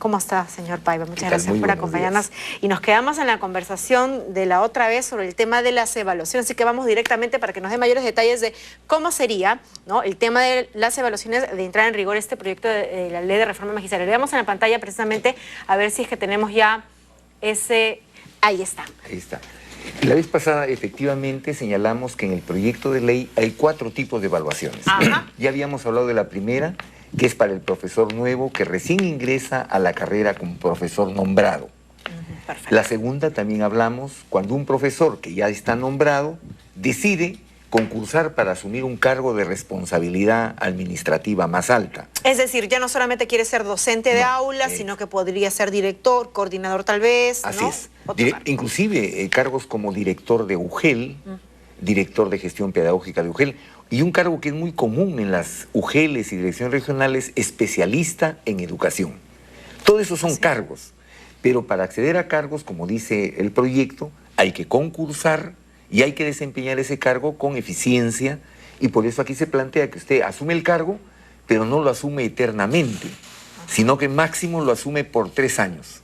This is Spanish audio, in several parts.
¿Cómo está, señor Paiva? Muchas gracias por acompañarnos. Y nos quedamos en la conversación de la otra vez sobre el tema de las evaluaciones, así que vamos directamente para que nos dé mayores detalles de cómo sería, ¿no?, el tema de las evaluaciones de entrar en rigor este proyecto de la ley de reforma magisterial. Veamos en la pantalla precisamente a ver si es que tenemos ya ese... Ahí está. Ahí está. La vez pasada, efectivamente, señalamos que en el proyecto de ley hay 4 tipos de evaluaciones. Ajá. Ya habíamos hablado de la primera, que es para el profesor nuevo que recién ingresa a la carrera como profesor nombrado. Perfecto. La segunda también hablamos cuando un profesor que ya está nombrado decide concursar para asumir un cargo de responsabilidad administrativa más alta. Es decir, ya no solamente quiere ser docente de aula, sino que podría ser director, coordinador tal vez, ¿no? Así es. Inclusive cargos como director de UGEL, director de gestión pedagógica de UGEL, y un cargo que es muy común en las UGELs y direcciones regionales, especialista en educación. Todos esos son cargos, pero para acceder a cargos, como dice el proyecto, hay que concursar y hay que desempeñar ese cargo con eficiencia, y por eso aquí se plantea que usted asume el cargo, pero no lo asume eternamente, sino que máximo lo asume por 3 años.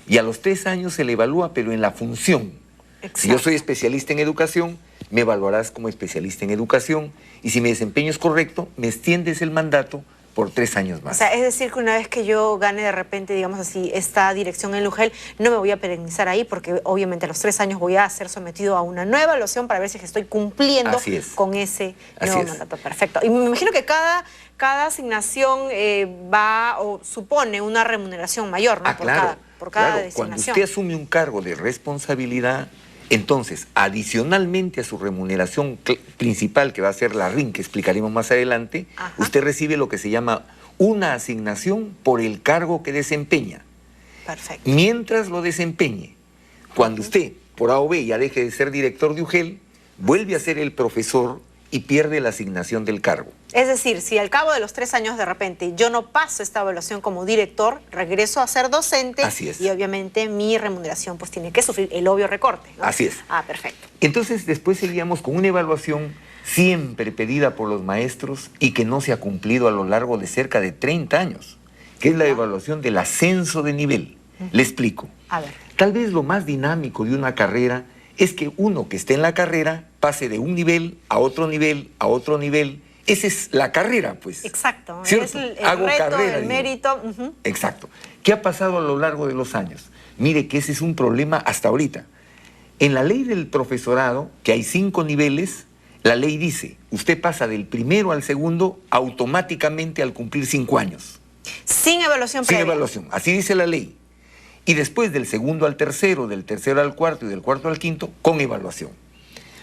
Y a los 3 años se le evalúa, pero en la función. Exacto. Si yo soy especialista en educación, me evaluarás como especialista en educación, y si mi desempeño es correcto, me extiendes el mandato por 3 años más. O sea, es decir, que una vez que yo gane de repente, digamos así, esta dirección en UGEL, no me voy a perennizar ahí, porque obviamente a los 3 años voy a ser sometido a una nueva evaluación para ver si estoy cumpliendo con ese nuevo mandato. Perfecto. Y me imagino que cada asignación va o supone una remuneración mayor, ¿no? Por cada designación. Cuando usted asume un cargo de responsabilidad, entonces, adicionalmente a su remuneración principal, que va a ser la RIN, que explicaremos más adelante, usted recibe lo que se llama una asignación por el cargo que desempeña. Perfecto. Mientras lo desempeñe, cuando usted, por A o B, ya deje de ser director de UGEL, vuelve a ser el profesor y pierde la asignación del cargo. Es decir, si al cabo de los 3 años de repente yo no paso esta evaluación como director, regreso a ser docente. Así es. Y obviamente mi remuneración pues tiene que sufrir el obvio recorte, ¿no? Así es. Ah, perfecto. Entonces después seguíamos con una evaluación siempre pedida por los maestros y que no se ha cumplido a lo largo de cerca de 30 años, que es la evaluación del ascenso de nivel. Le explico. A ver. Tal vez lo más dinámico de una carrera es que uno que esté en la carrera pase de un nivel a otro nivel, a otro nivel. Esa es la carrera, pues. Exacto. ¿Cierto? Es el Hago reto, carrera, el mérito. Exacto. ¿Qué ha pasado a lo largo de los años? Mire que ese es un problema hasta ahorita. En la ley del profesorado, que hay 5 niveles, la ley dice, usted pasa del primero al segundo automáticamente al cumplir 5 años. Sin evaluación previa. Sin evaluación, así dice la ley. Y después del segundo al tercero, del tercero al cuarto y del cuarto al quinto, con evaluación.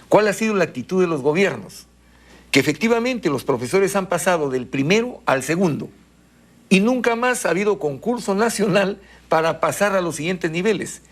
¿Cuál ha sido la actitud de los gobiernos? Que efectivamente los profesores han pasado del primero al segundo y nunca más ha habido concurso nacional para pasar a los siguientes niveles.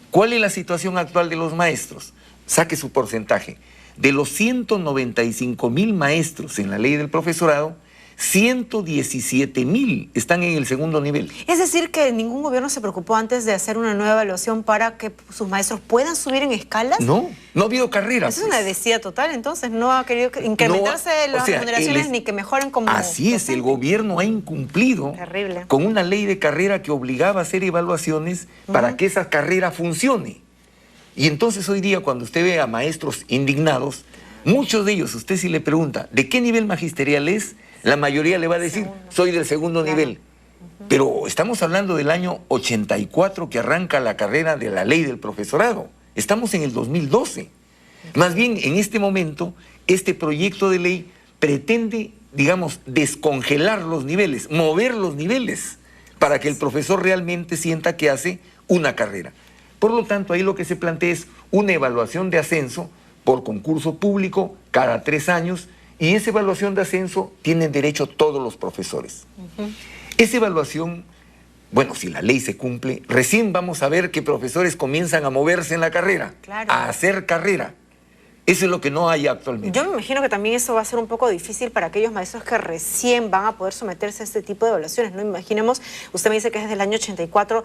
¿Cuál es la situación actual de los maestros? Saque su porcentaje. De los 195,000 maestros en la ley del profesorado, 117,000 están en el segundo nivel. Es decir, que ningún gobierno se preocupó antes de hacer una nueva evaluación para que sus maestros puedan subir en escalas. No ha habido carrera. Eso es una desía total, entonces no ha querido incrementarse las remuneraciones ni que mejoren como Así es, el gobierno ha incumplido con una ley de carrera que obligaba a hacer evaluaciones para que esa carrera funcione. Y entonces hoy día cuando usted ve a maestros indignados, muchos de ellos, usted si le pregunta, ¿de qué nivel magisterial es? La mayoría le va a decir, soy del segundo nivel. Pero estamos hablando del año 84 que arranca la carrera de la ley del profesorado. Estamos en el 2012. Más bien, en este momento, este proyecto de ley pretende, digamos, descongelar los niveles, mover los niveles, para que el profesor realmente sienta que hace una carrera. Por lo tanto, ahí lo que se plantea es una evaluación de ascenso por concurso público cada 3 años, y esa evaluación de ascenso tienen derecho todos los profesores. Esa evaluación, bueno, si la ley se cumple, recién vamos a ver que profesores comienzan a moverse en la carrera, a hacer carrera. Eso es lo que no hay actualmente. Yo me imagino que también eso va a ser un poco difícil para aquellos maestros que recién van a poder someterse a este tipo de evaluaciones, ¿no? Imaginemos, usted me dice que es desde el año 84,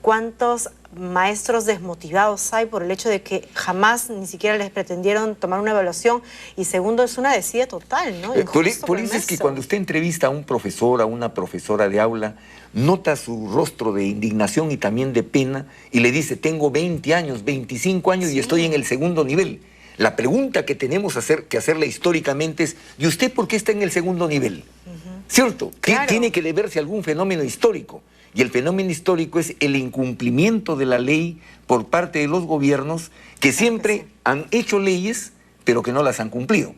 ¿cuántos maestros desmotivados hay por el hecho de que jamás ni siquiera les pretendieron tomar una evaluación? Y segundo, es una desidia total, ¿no? Por eso es que cuando usted entrevista a un profesor, a una profesora de aula, nota su rostro de indignación y también de pena y le dice, tengo 20 años, 25 años y estoy en el segundo nivel. La pregunta que tenemos que hacerle históricamente es, ¿y usted por qué está en el segundo nivel? ¿Cierto? Claro. Tiene que deberse a algún fenómeno histórico. Y el fenómeno histórico es el incumplimiento de la ley por parte de los gobiernos que siempre han hecho leyes, pero que no las han cumplido.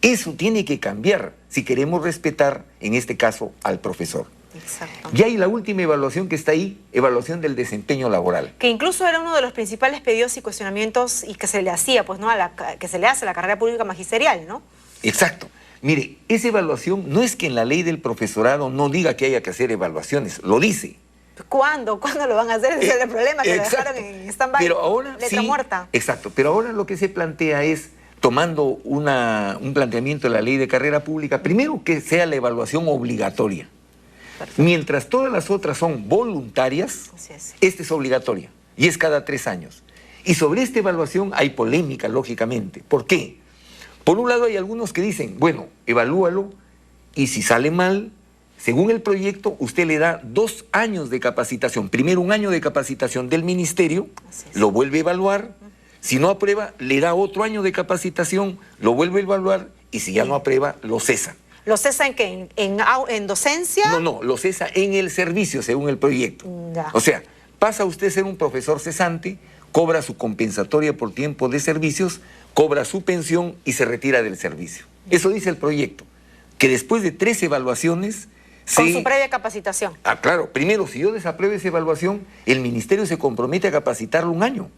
Eso tiene que cambiar si queremos respetar, en este caso, al profesor. Exacto. Y hay la última evaluación que está ahí, evaluación del desempeño laboral. Que incluso era uno de los principales pedidos y cuestionamientos y que se le hacía, pues, ¿no? Que se le hace a la carrera pública magisterial, ¿no? Exacto. Mire, esa evaluación no es que en la ley del profesorado no diga que haya que hacer evaluaciones, lo dice. ¿Cuándo? ¿Cuándo lo van a hacer? Ese es el problema, que lo dejaron en stand-by, pero ahora letra muerta. Exacto, pero ahora lo que se plantea es, tomando un planteamiento de la ley de carrera pública, primero que sea la evaluación obligatoria. Perfecto. Mientras todas las otras son voluntarias, esta es obligatoria y es cada 3 años. Y sobre esta evaluación hay polémica, lógicamente. ¿Por qué? Por un lado hay algunos que dicen, bueno, evalúalo y si sale mal, según el proyecto, usted le da 2 años de capacitación. Primero 1 año de capacitación del ministerio, lo vuelve a evaluar. Si no aprueba, le da otro año de capacitación, lo vuelve a evaluar y si ya no aprueba, lo cesa. ¿Lo cesa en qué? ¿En docencia? No, lo cesa en el servicio, según el proyecto. Ya. O sea, pasa usted a ser un profesor cesante, cobra su compensatoria por tiempo de servicios, cobra su pensión y se retira del servicio. Eso dice el proyecto, que después de 3 evaluaciones... Con su previa capacitación. Claro, primero, si yo desapruebo esa evaluación, el ministerio se compromete a capacitarlo 1 año,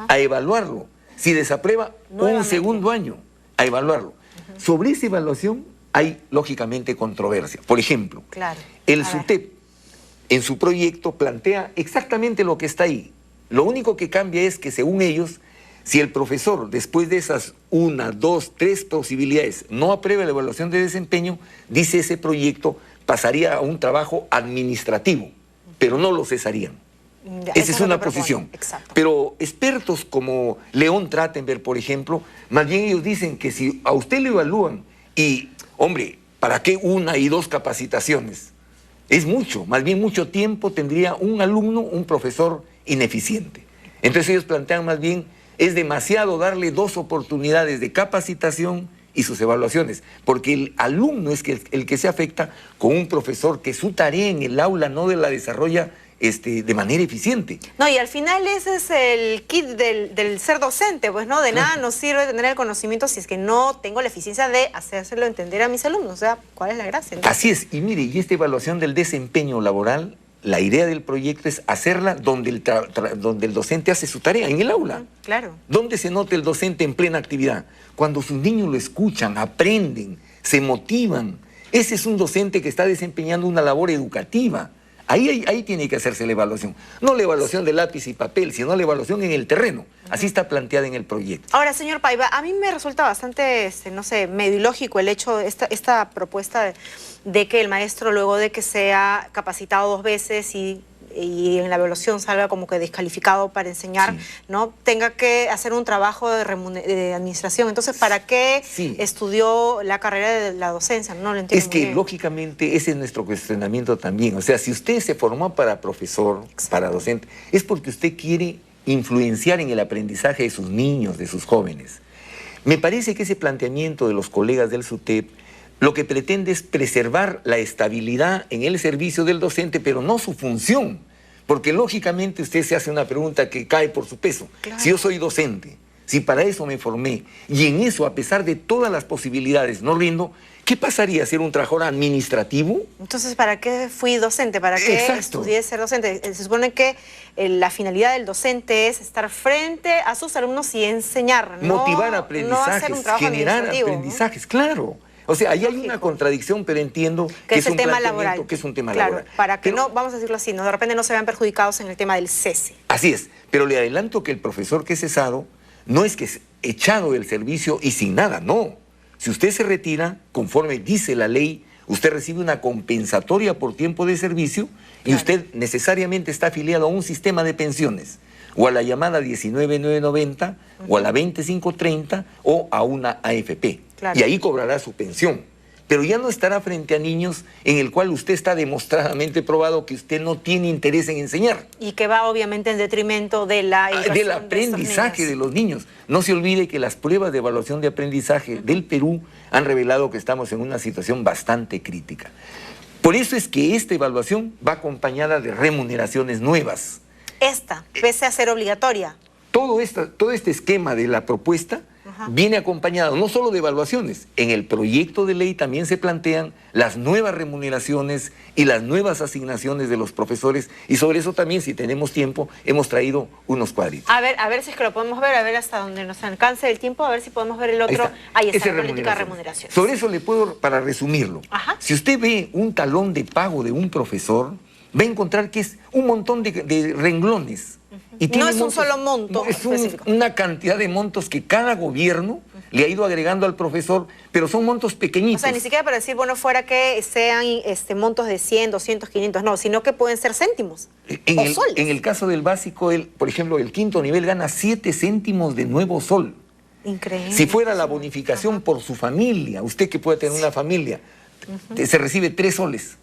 a evaluarlo. Si desaprueba, un segundo año, a evaluarlo. Sobre esa evaluación hay, lógicamente, controversia. Por ejemplo, el SUTEP, en su proyecto, plantea exactamente lo que está ahí. Lo único que cambia es que, según ellos, si el profesor, después de esas 1, 2, 3 posibilidades, no aprueba la evaluación de desempeño, dice ese proyecto, pasaría a un trabajo administrativo, pero no lo cesarían. Esa es una posición. Pero expertos como León Trattenberg, por ejemplo, más bien ellos dicen que si a usted le evalúan y, hombre, ¿para qué 1 y 2 capacitaciones? Es mucho, más bien mucho tiempo tendría un alumno, un profesor ineficiente. Entonces ellos plantean más bien, es demasiado darle 2 oportunidades de capacitación y sus evaluaciones, porque el alumno es el que se afecta con un profesor que su tarea en el aula no la desarrolla de manera eficiente. No, y al final ese es el kit del ser docente, pues, ¿no? De nada nos sirve tener el conocimiento si es que no tengo la eficiencia de hacérselo entender a mis alumnos. O sea, ¿cuál es la gracia? Entonces, así es, y mire, y esta evaluación del desempeño laboral, la idea del proyecto es hacerla donde el docente hace su tarea, en el aula. Claro. ¿Dónde se nota el docente en plena actividad? Cuando sus niños lo escuchan, aprenden, se motivan. Ese es un docente que está desempeñando una labor educativa. Ahí tiene que hacerse la evaluación. No la evaluación de lápiz y papel, sino la evaluación en el terreno. Así está planteada en el proyecto. Ahora, señor Paiva, a mí me resulta bastante, no sé, medio ilógico el hecho, esta propuesta de que el maestro, luego de que sea capacitado 2 veces y en la evaluación salga como que descalificado para enseñar, ¿no? Tenga que hacer un trabajo de administración. Entonces, ¿para qué estudió la carrera de la docencia? No lo entiendo. Es que, lógicamente, ese es nuestro cuestionamiento también. O sea, si usted se formó para profesor, para docente, es porque usted quiere influenciar en el aprendizaje de sus niños, de sus jóvenes. Me parece que ese planteamiento de los colegas del SUTEP lo que pretende es preservar la estabilidad en el servicio del docente, pero no su función. Porque lógicamente usted se hace una pregunta que cae por su peso. Claro. Si yo soy docente, si para eso me formé, y en eso, a pesar de todas las posibilidades, no rindo, ¿qué pasaría? ¿Ser un trabajador administrativo? Entonces, ¿para qué fui docente? ¿Para qué estudié ser docente? Se supone que la finalidad del docente es estar frente a sus alumnos y enseñar, motivar aprendizajes, generar aprendizajes, claro. O sea, ahí hay una contradicción, pero entiendo que es un tema laboral. Que es un tema laboral. Para que no, vamos a decirlo así, de repente no se vean perjudicados en el tema del cese. Así es, pero le adelanto que el profesor que es cesado no es que echado del servicio y sin nada, no. Si usted se retira, conforme dice la ley, usted recibe una compensatoria por tiempo de servicio y usted necesariamente está afiliado a un sistema de pensiones, o a la llamada 19.990, o a la 2530, o a una AFP. Y ahí cobrará su pensión. Pero ya no estará frente a niños en el cual usted está demostradamente probado que usted no tiene interés en enseñar. Y que va obviamente en detrimento de la del aprendizaje de los niños. No se olvide que las pruebas de evaluación de aprendizaje del Perú han revelado que estamos en una situación bastante crítica. Por eso es que esta evaluación va acompañada de remuneraciones nuevas. Pese a ser obligatoria. Todo este esquema de la propuesta viene acompañado no solo de evaluaciones, en el proyecto de ley también se plantean las nuevas remuneraciones y las nuevas asignaciones de los profesores, y sobre eso también, si tenemos tiempo, hemos traído unos cuadritos. A ver si es que lo podemos ver, a ver hasta donde nos alcance el tiempo, a ver si podemos ver el otro. Ahí está, la política de remuneración. Sobre eso le puedo, para resumirlo, si usted ve un talón de pago de un profesor, va a encontrar que es un montón de renglones. Y no es un solo monto. Es una cantidad de montos que cada gobierno le ha ido agregando al profesor, pero son montos pequeñitos. O sea, ni siquiera para decir, bueno, fuera que sean montos de 100, 200, 500, no, sino que pueden ser céntimos o soles. En el caso del básico, por ejemplo, el quinto nivel gana 7 céntimos de nuevo sol. Increíble. Si fuera la bonificación por su familia, usted que puede tener una familia, se recibe 3 soles.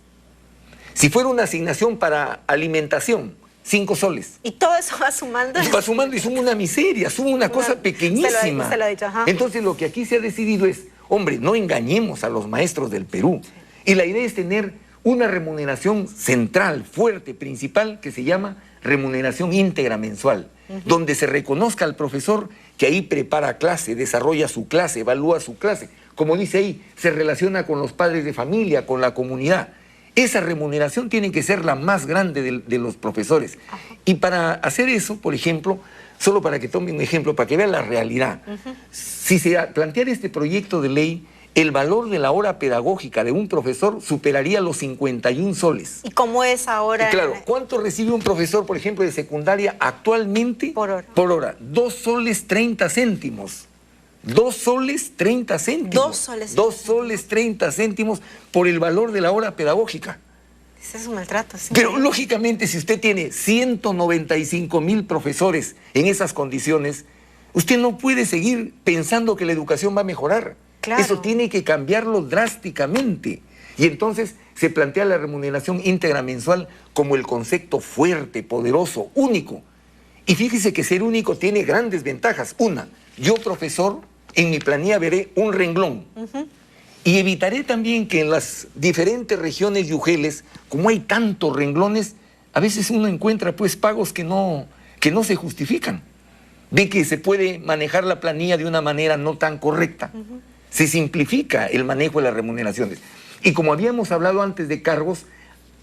Si fuera una asignación para alimentación, 5 soles. Y todo eso va sumando. Va sumando y suma una miseria, suma una cosa pequeñísima. Usted lo ha dicho, Entonces lo que aquí se ha decidido es, hombre, no engañemos a los maestros del Perú. Y la idea es tener una remuneración central, fuerte, principal, que se llama remuneración íntegra mensual, donde se reconozca al profesor que ahí prepara clase, desarrolla su clase, evalúa su clase. Como dice ahí, se relaciona con los padres de familia, con la comunidad. Esa remuneración tiene que ser la más grande de los profesores. Y para hacer eso, por ejemplo, solo para que tome un ejemplo, para que vea la realidad, si se planteara este proyecto de ley, el valor de la hora pedagógica de un profesor superaría los 51 soles. ¿Y cómo es ahora? Y claro, ¿cuánto recibe un profesor, por ejemplo, de secundaria actualmente? Por hora. Por hora, 2 soles 30 céntimos. 2 soles 30 céntimos. 2 soles. 2 soles 30 céntimos por el valor de la hora pedagógica. Ese es un maltrato, sí. Pero lógicamente, si usted tiene 195,000 profesores en esas condiciones, usted no puede seguir pensando que la educación va a mejorar. Claro. Eso tiene que cambiarlo drásticamente. Y entonces se plantea la remuneración íntegra mensual como el concepto fuerte, poderoso, único. Y fíjese que ser único tiene grandes ventajas. Una, yo profesor, en mi planilla veré un renglón. Y evitaré también que en las diferentes regiones y UGELes, como hay tantos renglones, a veces uno encuentra pues pagos que no se justifican. Ve que se puede manejar la planilla de una manera no tan correcta. Se simplifica el manejo de las remuneraciones. Y como habíamos hablado antes de cargos,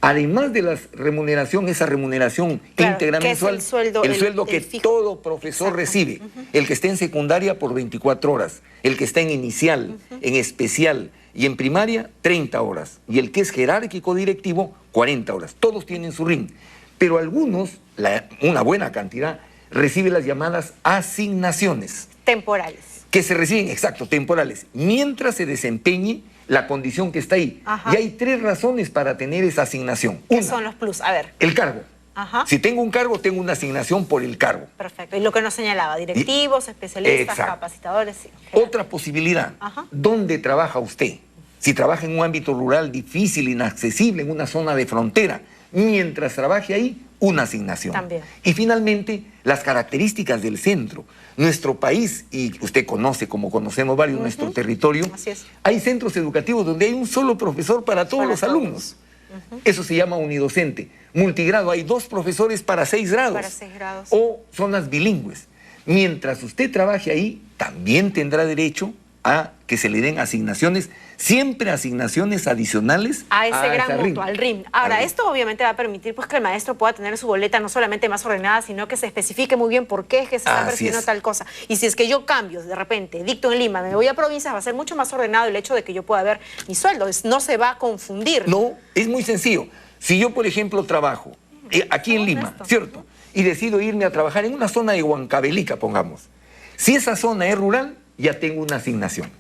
además de la remuneración, esa remuneración íntegra mensual, el sueldo que todo profesor recibe, el que esté en secundaria por 24 horas, el que está en inicial, en especial y en primaria, 30 horas, y el que es jerárquico directivo, 40 horas. Todos tienen su RIN, pero algunos, una buena cantidad, recibe las llamadas asignaciones. Temporales. Que se reciben, exacto, temporales, mientras se desempeñe la condición que está ahí. Y hay 3 razones para tener esa asignación. ¿Qué son los plus? A ver. El cargo. Si tengo un cargo, tengo una asignación por el cargo. Perfecto. Y lo que nos señalaba, directivos, especialistas, capacitadores. Sí. Otra posibilidad, ¿dónde trabaja usted? Si trabaja en un ámbito rural difícil, inaccesible, en una zona de frontera, mientras trabaje ahí, una asignación. También. Y finalmente, las características del centro. Nuestro país, y usted conoce, como conocemos varios, nuestro territorio, así es. Hay centros educativos donde hay un solo profesor para todos los alumnos. Eso se llama unidocente. Multigrado, hay 2 profesores para 6 grados. Para 6 grados. O zonas bilingües. Mientras usted trabaje ahí, también tendrá derecho a que se le den asignaciones, siempre asignaciones adicionales a ese gran monto, al RIM. Ahora, esto obviamente va a permitir pues, que el maestro pueda tener su boleta no solamente más ordenada, sino que se especifique muy bien por qué es que se está percibiendo tal cosa. Y si es que yo cambio, de repente, dicto en Lima, me voy a provincias, va a ser mucho más ordenado el hecho de que yo pueda ver mi sueldo. No se va a confundir. No, es muy sencillo. Si yo, por ejemplo, trabajo aquí en Lima, ¿cierto? Y decido irme a trabajar en una zona de Huancavelica, pongamos. Si esa zona es rural, ya tengo una asignación.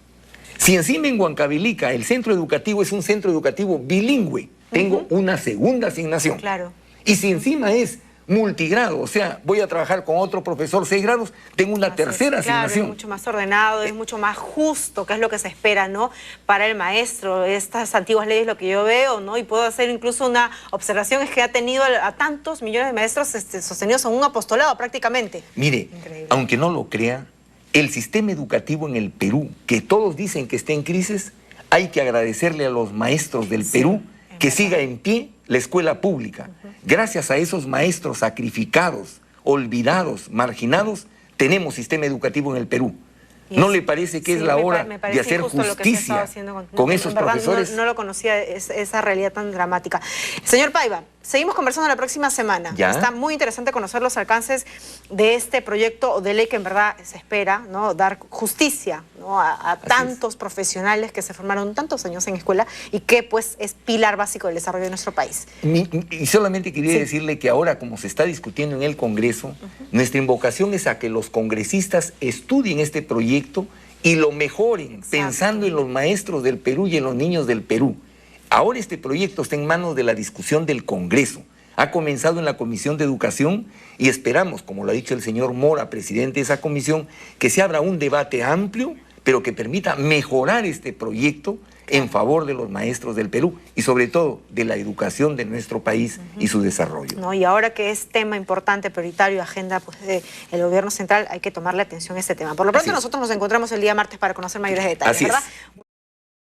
Si encima en Huancavelica el centro educativo es un centro educativo bilingüe, tengo una segunda asignación. Claro. Y si encima es multigrado, o sea, voy a trabajar con otro profesor 6 grados, tengo una tercera asignación. Claro, es mucho más ordenado, es mucho más justo, que es lo que se espera, ¿no? Para el maestro, estas antiguas leyes, lo que yo veo, ¿no? Y puedo hacer incluso una observación, es que ha tenido a tantos millones de maestros sostenidos en un apostolado prácticamente. Mire, aunque no lo crea, el sistema educativo en el Perú, que todos dicen que está en crisis, hay que agradecerle a los maestros del Perú que siga en pie la escuela pública. Gracias a esos maestros sacrificados, olvidados, marginados, tenemos sistema educativo en el Perú. ¿No le parece que es la hora de hacer justicia con esos profesores? No lo conocía, esa realidad tan dramática. Señor Paiva, seguimos conversando la próxima semana. ¿Ya? Está muy interesante conocer los alcances de este proyecto de ley que en verdad se espera, ¿no? Dar justicia, ¿no? a tantos profesionales que se formaron tantos años en escuela y que pues es pilar básico del desarrollo de nuestro país. Y solamente quería decirle que ahora, como se está discutiendo en el Congreso, nuestra invocación es a que los congresistas estudien este proyecto y lo mejoren, pensando en los maestros del Perú y en los niños del Perú. Ahora este proyecto está en manos de la discusión del Congreso. Ha comenzado en la Comisión de Educación y esperamos, como lo ha dicho el señor Mora, presidente de esa comisión, que se abra un debate amplio, pero que permita mejorar este proyecto en favor de los maestros del Perú y sobre todo de la educación de nuestro país y su desarrollo. No, y ahora que es tema importante, prioritario, agenda pues, del gobierno central, hay que tomarle atención a este tema. Por lo pronto nosotros nos encontramos el día martes para conocer mayores detalles, ¿verdad?